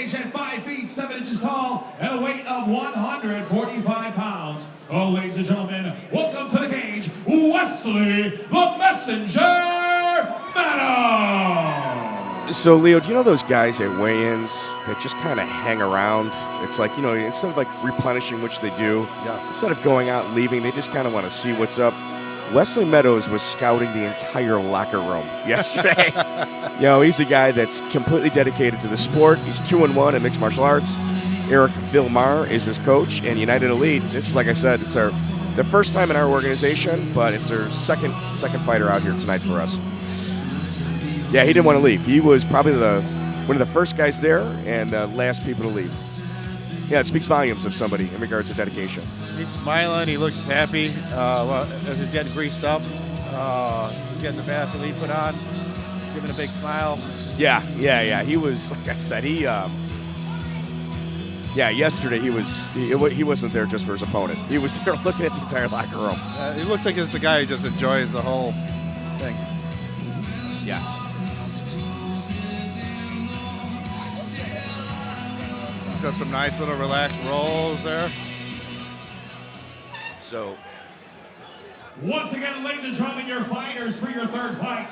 cage at 5 feet 7 inches tall and a weight of 145 pounds. Oh, ladies and gentlemen, welcome to the cage, Wesley the Messenger Meadows. So, Leo, do you know those guys at weigh-ins that just kind of hang around? It's like, instead of like replenishing, which they do, yes. Instead of going out and leaving, they just kind of want to see what's up. Wesley Meadows was scouting the entire locker room yesterday. He's a guy that's completely dedicated to the sport. He's 2-1 in mixed martial arts. Eric Vilmar is his coach, and United Elite. This is, like I said, it's the first time in our organization, but it's their second fighter out here tonight for us. Yeah, he didn't want to leave. He was probably one of the first guys there and last people to leave. Yeah, it speaks volumes of somebody in regards to dedication. He's smiling. He looks happy as he's getting greased up. He's getting the Vaseline put on, giving a big smile. Yeah. He was, like I said, yesterday he wasn't there just for his opponent. He was there looking at the entire locker room. He looks like it's a guy who just enjoys the whole thing. Yes. Does some nice little relaxed rolls there. So, once again, ladies and gentlemen, your fighters for your third fight.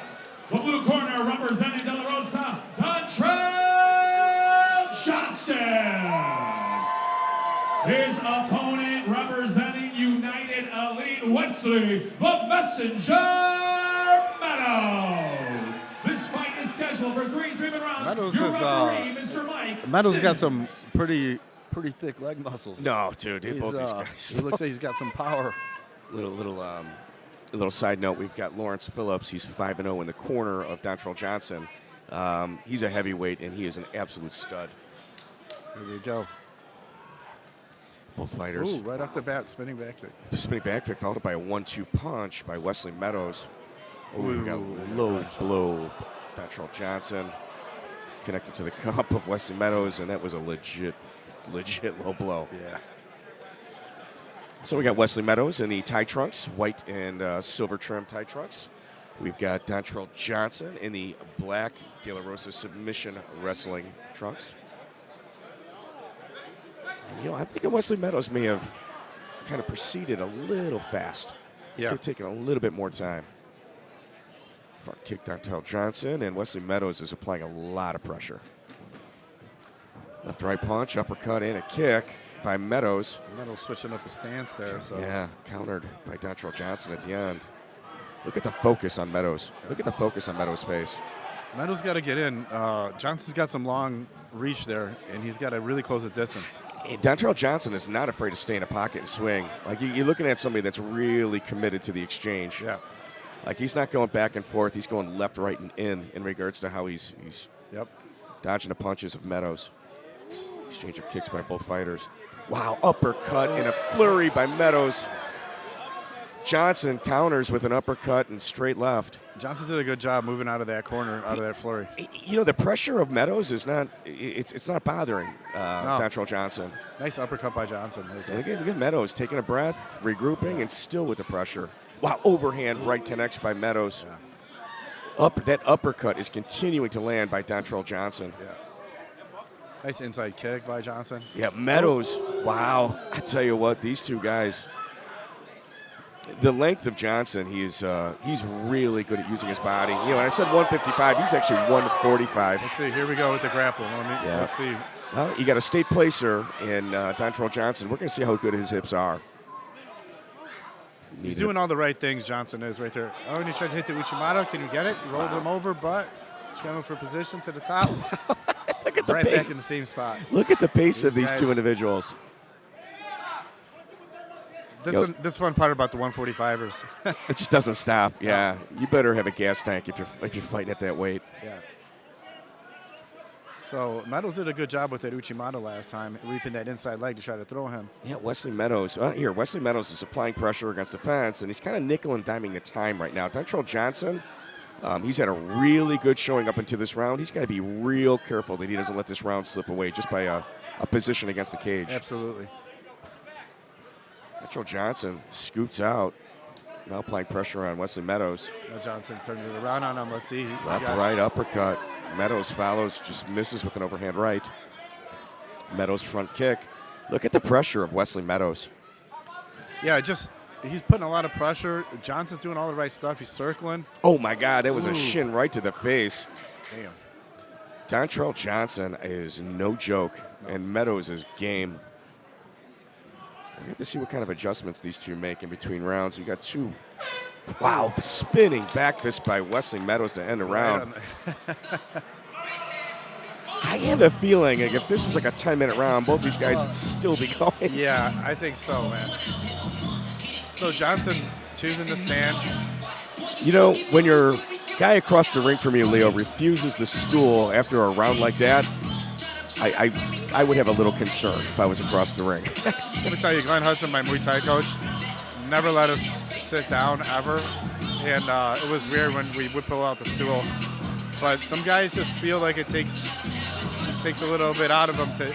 The blue corner representing De La Rosa, Dontrell Johnson. His opponent representing United Elite, Wesley the Messenger Meadows. This fight is scheduled for three three-minute rounds. Your referee, Mr. Mike. Meadows got some pretty thick leg muscles. No, dude, both these guys. He looks like he's got some power. Little side note: we've got Lawrence Phillips. He's 5-0 in the corner of Dontrell Johnson. He's a heavyweight, and he is an absolute stud. Here we go. Both fighters. Ooh, right off the bat, spinning back kick. Spinning back kick followed by a 1-2 punch by Wesley Meadows. Oh, we got Ooh, low blow. Dontrell Johnson connected to the cup of Wesley Meadows, and that was a legit low blow. Yeah. So we got Wesley Meadows in the tie trunks, white and silver trim tie trunks. We've got Dontrell Johnson in the black De La Rosa submission wrestling trunks. And, I'm thinking Wesley Meadows may have kind of proceeded a little fast. Yeah. Could have taken a little bit more time. Front kick Dontrell Johnson, and Wesley Meadows is applying a lot of pressure. Left right punch, uppercut, and a kick by Meadows. Meadows switching up his stance there. So Yeah, countered by Dontrell Johnson at the end. Look at the focus on Meadows. Look at the focus on Meadows' face. Meadows got to get in. Johnson's got some long reach there, and he's got to really close the distance. And Dontrell Johnson is not afraid to stay in a pocket and swing. Like, you're looking at somebody that's really committed to the exchange. Yeah. Like, he's not going back and forth. He's going left, right, and in regards to how he's dodging the punches of Meadows. Exchange of kicks by both fighters. Wow, uppercut and a flurry by Meadows. Johnson counters with an uppercut and straight left. Johnson did a good job moving out of that corner, out of that flurry. The pressure of Meadows is not, it's not bothering Dontrell Johnson. Nice uppercut by Johnson. And again, Meadows taking a breath, regrouping, and still with the pressure. Wow, overhand right connects by Meadows. Yeah. That uppercut is continuing to land by Dontrell Johnson. Yeah. Nice inside kick by Johnson. Yeah, Meadows, wow. I tell you what, these two guys, the length of Johnson, he's really good at using his body. When I said 155, he's actually 145. Let's see, here we go with the grappling. Let's see. Well, you got a state placer in Dontrell Johnson. We're going to see how good his hips are. He's doing all the right things, Johnson is right there. Oh, and he tried to hit the Uchimata. Can you get it? He rolled him over, but scrambling for position to the top. Look at the right pace. back in the same spot. Look at the pace of these two individuals. This fun part about the 145ers. It just doesn't stop. Yeah, you better have a gas tank if you're fighting at that weight. Yeah. So Meadows did a good job with that Uchimata last time, reaping that inside leg to try to throw him. Yeah, Wesley Meadows. Wesley Meadows is applying pressure against the fence, and he's kind of nickel and diming the time right now. Dontrell Johnson, he's had a really good showing up into this round. He's got to be real careful that he doesn't let this round slip away just by a position against the cage. Absolutely. Dontrell Johnson scoots out, now applying pressure on Wesley Meadows. Now Johnson turns it around on him. Let's see. Left, right, uppercut. Meadows follows, just misses with an overhand right. Meadows front kick. Look at the pressure of Wesley Meadows. Yeah, he's putting a lot of pressure. Johnson's doing all the right stuff. He's circling. Oh, my God. That was a shin right to the face. Damn. Dontrell Johnson is no joke, and Meadows is game. We have to see what kind of adjustments these two make in between rounds. You got two, wow, spinning back fist by Wesley Meadows to end the round. I have a feeling like if this was like a 10-minute round, both these guys would still be going. Yeah, I think so, man. So Johnson choosing to stand. You know, when your guy across the ring from you, Leo, refuses the stool after a round like that, I would have a little concern if I was across the ring. Let me tell you, Glenn Hudson, my Muay Thai coach, never let us sit down ever. And it was weird when we would pull out the stool. But some guys just feel like it takes a little bit out of them to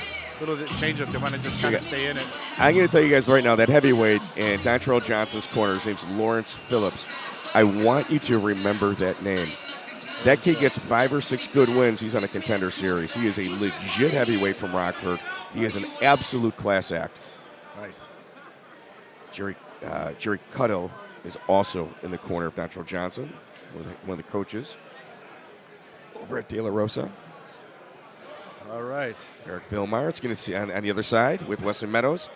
change up. They want to just kind of stay in it. I'm going to tell you guys right now, that heavyweight in Dontrell Johnson's corner, his name's Lawrence Phillips. I want you to remember that name. That kid gets 5 or 6 good wins. He's on a contender series. He is a legit heavyweight from Rockford. He is an absolute class act. Nice. Jerry Cuddill is also in the corner of Dontrell Johnson, one of the coaches over at De La Rosa. All right. Eric Vilmar. It's going to see on the other side with Wesley Meadows.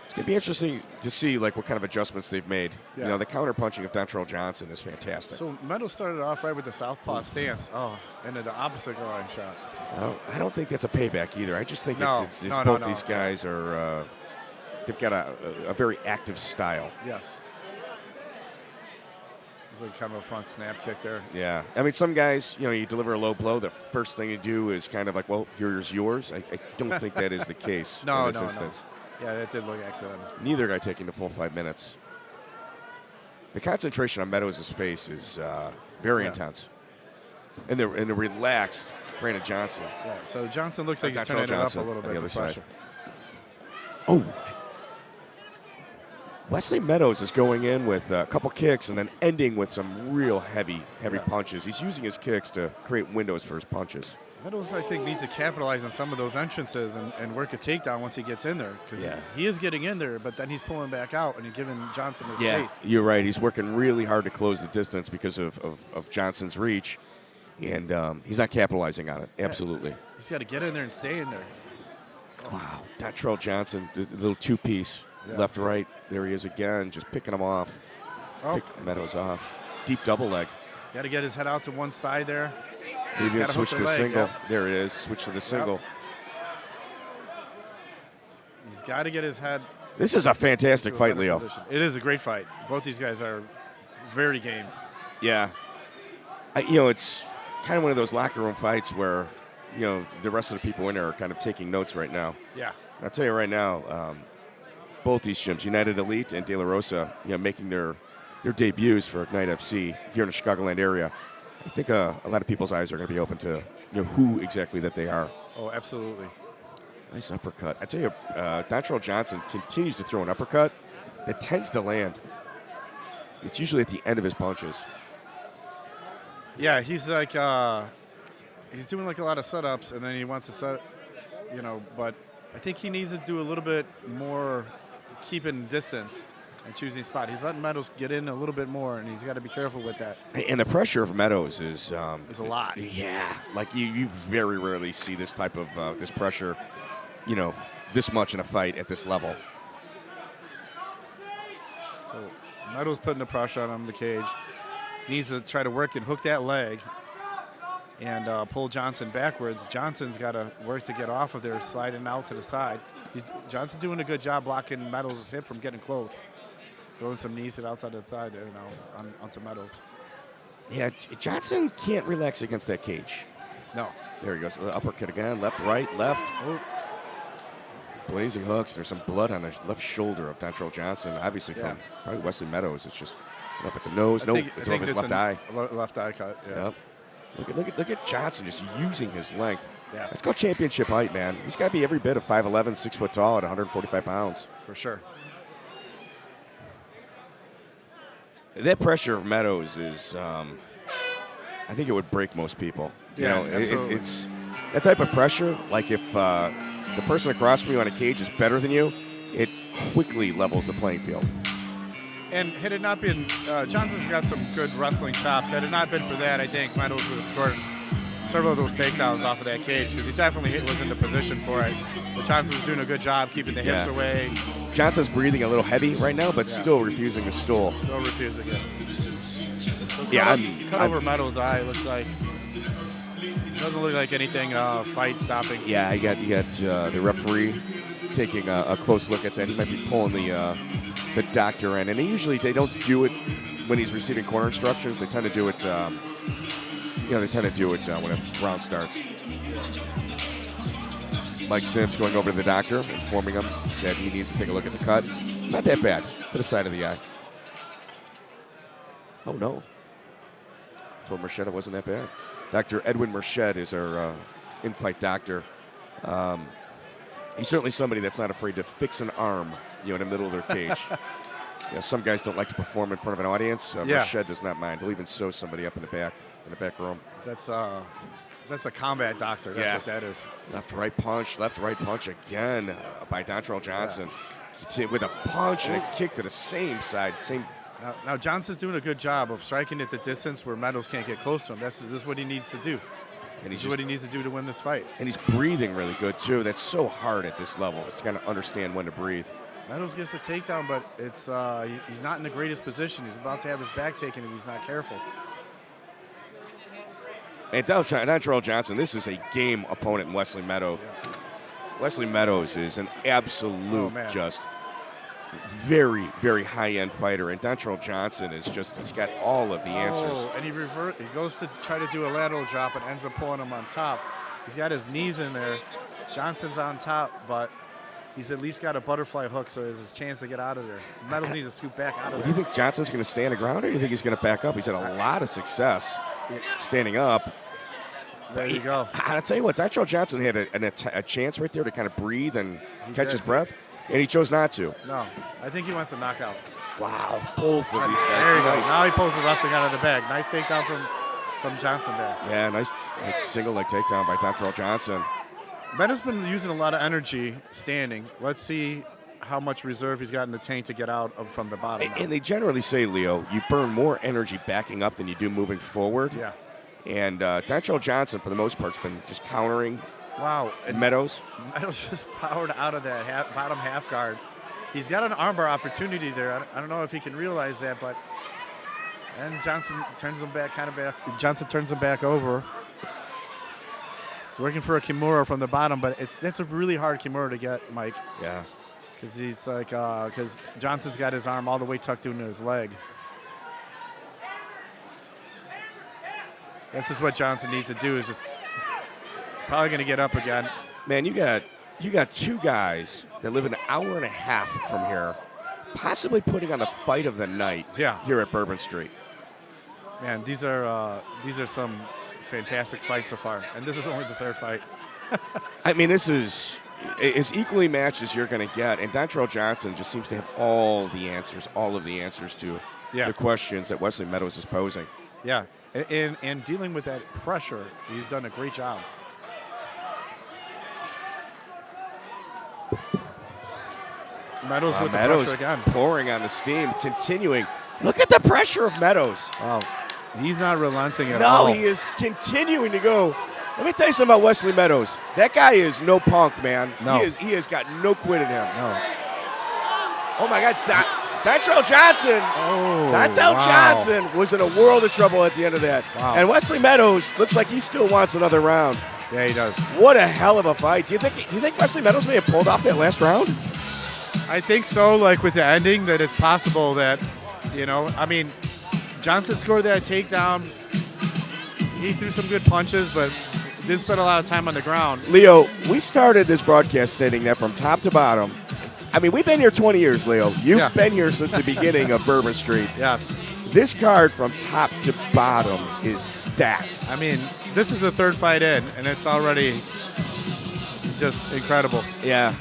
It's going to be interesting to see like what kind of adjustments they've made. Yeah. You know, the counter punching of Dontrell Johnson is fantastic. So Meadows started off right with the southpaw stance. Oh, and then the opposite groin shot. Well, I don't think that's a payback either. I just think it's No, both these guys are they've got a very active style. Yes. It's like kind of a front snap kick there. Yeah. I mean, some guys, you know, you deliver a low blow, the first thing you do is kind of like, well, here's yours. I don't think that is the case in this instance. No. Yeah, that did look accidental. Neither guy taking the full 5 minutes. The concentration on Meadows' face is very intense. And the relaxed Brandon Johnson. Yeah, so Johnson looks like he's turning it up a little bit. On the other pressure. side. Oh. Wesley Meadows is going in with a couple kicks and then ending with some real heavy punches. He's using his kicks to create windows for his punches. Meadows, I think, needs to capitalize on some of those entrances and work a takedown once he gets in there. Because he is getting in there, but then he's pulling back out and he's giving Johnson his space. You're right. He's working really hard to close the distance because of Johnson's reach. And he's not capitalizing on it. Absolutely. He's got to get in there and stay in there. Wow. Dontrell Johnson, the little two-piece, left, right. There he is again, just picking him off. Pick Meadows off. Deep double leg. Got to get his head out to one side there. He's going to switch to a single. There it is. Switch to the single. He's got to get his head. This is a fantastic fight, Leo. Position. It is a great fight. Both these guys are very game. Yeah. It's kind of one of those locker room fights where, the rest of the people in there are kind of taking notes right now. Yeah. And I'll tell you right now, both these gyms, United Elite and De La Rosa, making their debuts for Ignite FC here in the Chicagoland area. I think a lot of people's eyes are going to be open to who exactly that they are. Oh, absolutely. Nice uppercut. I tell you, Dontrell Johnson continues to throw an uppercut that tends to land. It's usually at the end of his punches. Yeah, he's like he's doing like a lot of setups, and then he wants to set, but I think he needs to do a little bit more keeping distance and choosing spot. He's letting Meadows get in a little bit more, and he's got to be careful with that. And the pressure of Meadows is a lot. Yeah, like you very rarely see this type of this pressure, this much in a fight at this level. So Meadows putting the pressure on him, the cage. He needs to try to work and hook that leg and pull Johnson backwards. Johnson's got to work to get off of there, sliding out to the side. Johnson's doing a good job blocking Meadows' hip from getting close. Throwing some knees to the outside of the thigh there onto Meadows. Yeah, Johnson can't relax against that cage. No. There he goes. Uppercut again. Left, right, left. Oh. Blazing hooks. There's some blood on the left shoulder of Dontrell Johnson. Obviously from probably Wesley Meadows. It's just, I don't know if it's a nose. It's over his left eye. Left eye cut, yeah. Yep. Look at Johnson just using his length. Yeah. Let's go championship height, man. He's got to be every bit of 5'11", 6 foot tall at 145 pounds. For sure. That pressure of Meadows is, I think it would break most people. Yeah, it's that type of pressure. Like if the person across from you on a cage is better than you, it quickly levels the playing field. And had it not been, Johnson's got some good wrestling chops. Had it not been for that, I think Meadows would have scored several of those takedowns off of that cage because he definitely was in the position for it. But Johnson was doing a good job keeping the hips away. Johnson's breathing a little heavy right now, but still refusing to stool. Still refusing it. So cut over Meadows' eye, looks like. Doesn't look like anything fight stopping. Yeah, you got the referee taking a close look at that. He might be pulling the doctor in, and they don't do it when he's receiving corner instructions. They tend to do it. They tend to do it when a round starts. Mike Sims going over to the doctor, informing him that he needs to take a look at the cut. It's not that bad. It's to the side of the eye. Oh no! Told Merched it wasn't that bad. Dr. Edwin Merched is our in-fight doctor. He's certainly somebody that's not afraid to fix an arm, in the middle of their cage. Some guys don't like to perform in front of an audience. Merched does not mind. He'll even sew somebody up in the back room. That's a combat doctor. That's what that is. Left, right punch again by Dontrell Johnson. With a punch and a kick to the same side. Now Johnson's doing a good job of striking at the distance where Meadows can't get close to him. This is what he needs to do. And this is what he needs to do to win this fight. And he's breathing really good, too. That's so hard at this level, to kind of understand when to breathe. Meadows gets the takedown, but he's not in the greatest position. He's about to have his back taken if he's not careful. And Dontrell Johnson, this is a game opponent in Wesley Meadows. Yeah. Wesley Meadows is an absolute just very, very high-end fighter, and Dontrell Johnson he's got all of the answers. Oh, and he goes to try to do a lateral drop and ends up pulling him on top. He's got his knees in there. Johnson's on top, but he's at least got a butterfly hook, so he has his chance to get out of there. Meadows needs to scoot back out of there. Do you think Johnson's going to stay on the ground, or do you think he's going to back up? He's had a lot of success standing up. There you go. I'll tell you what, Dontrell Johnson had a chance right there to kind of breathe and catch his breath. And he chose not to. No, I think he wants a knockout. Wow, both of these guys. There you go. Now he pulls the wrestling out of the bag. Nice takedown from Johnson there. Yeah, nice single leg takedown by Dontrell Johnson. Meadows been using a lot of energy standing. Let's see how much reserve he's got in the tank to get out from the bottom. And they generally say, Leo, you burn more energy backing up than you do moving forward. Yeah. And Dontrell Johnson, for the most part, has been just countering. Wow. And Meadows just powered out of that bottom half guard. He's got an armbar opportunity there. I don't know if he can realize that, but and Johnson turns him back, Johnson turns him back over. He's working for a Kimura from the bottom, but that's a really hard Kimura to get, Mike. Yeah. Because he's because Johnson's got his arm all the way tucked into his leg. This is what Johnson needs to do. He's probably going to get up again. Man, you got two guys that live an hour and a half from here, possibly putting on the fight of the night here at Bourbon Street. Man, these are some fantastic fights so far, and this is only the third fight. I mean, this is as equally matched as you're going to get, and Dontrell Johnson just seems to have all of the answers to the questions that Wesley Meadows is posing. Yeah, and dealing with that pressure, he's done a great job. Meadows with the pressure again. Pouring on the steam, continuing. Look at the pressure of Meadows. Wow, he's not relenting at all. No, he is continuing to go. Let me tell you something about Wesley Meadows. That guy is no punk, man. No. He has got no quit in him. No. Oh, my God. Dontrell Johnson. Johnson was in a world of trouble at the end of that. Wow. And Wesley Meadows looks like he still wants another round. Yeah, he does. What a hell of a fight. Do you think Wesley Meadows may have pulled off that last round? I think so, like with the ending, that it's possible that, I mean, Johnson scored that takedown. He threw some good punches, but didn't spend a lot of time on the ground. Leo, we started this broadcast stating that from top to bottom. I mean, we've been here 20 years, Leo. You've been here since the beginning of Bourbon Street. Yes. This card from top to bottom is stacked. I mean, this is the third fight in, and it's already just incredible. Yeah.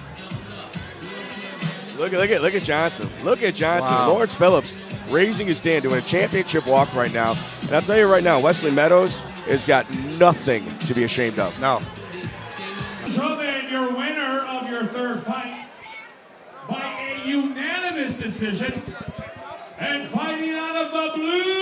Look at Johnson. Look at Johnson. Wow. Lawrence Phillips raising his stand, doing a championship walk right now. And I'll tell you right now, Wesley Meadows has got nothing to be ashamed of. No. Gentlemen, your winner of unanimous decision. And fighting out of the blue